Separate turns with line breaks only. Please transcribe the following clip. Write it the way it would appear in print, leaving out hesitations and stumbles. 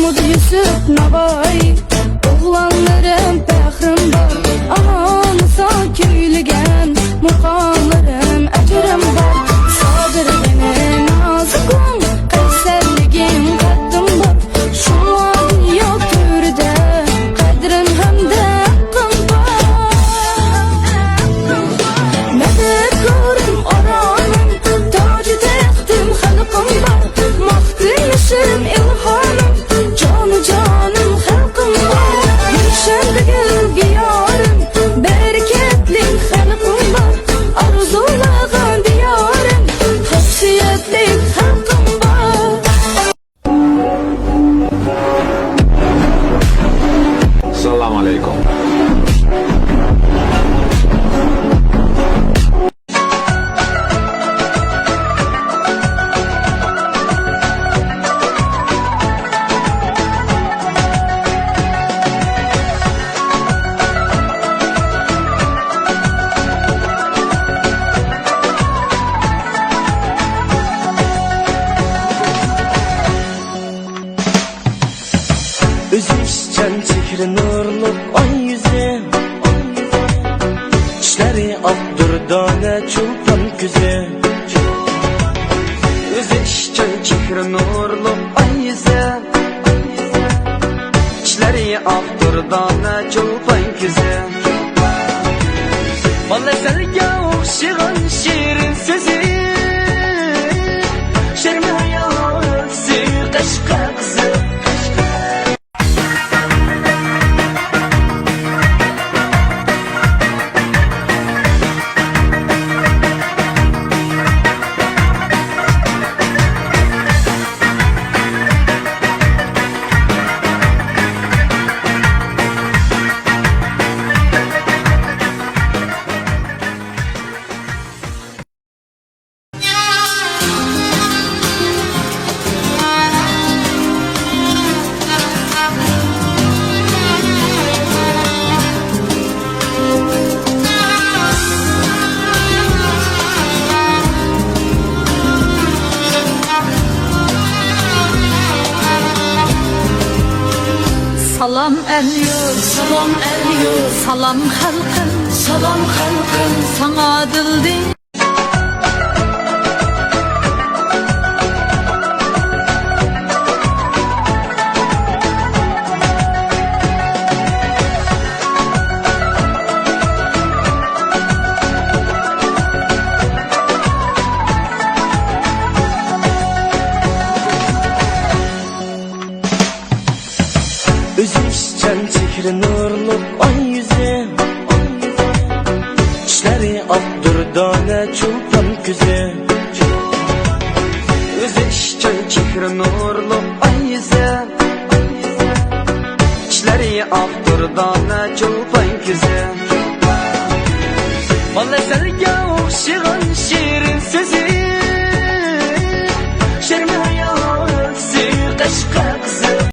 Mahmud Yusuf Navai Oğlanlarım pəxrim var Amanısa köylügən Muqamlarım əcrəm var Sadır beni nazıqım Qəysərligim qəddim var Şuna dünya törüdə Qədrin həmdə haqqım var Mədədkarım aranım Tacı təxtim xalqım var Mahdimişim ilhamım Canı canım xalqım var Gülşəndə gül yarım Bereketli xalqım var Arzulağın diyarım Xəfsiyetli xalqım var
Assalamu alaikum.
Üzüşçen çekri nurlu ay yüzü İşleri Abdurdane çulpan güzü Üzüşçen çekri nurlu ay yüzü İşleri Abdurdane çulpan güzü Vallahi selge okşiğan şirin sözü Şermi hayat sür kaşka kızı
Salam el-yurt, salam el-yurt, salam halkım, salam halkım, sana dildim.
Üzüşçen çekri nurlu ay yüzü İşleri Abdurdane çulpan güzü Üzüşçen çekri nurlu ay yüzü İşleri Abdurdane çulpan güzü Vallahi selge okşiğan şirin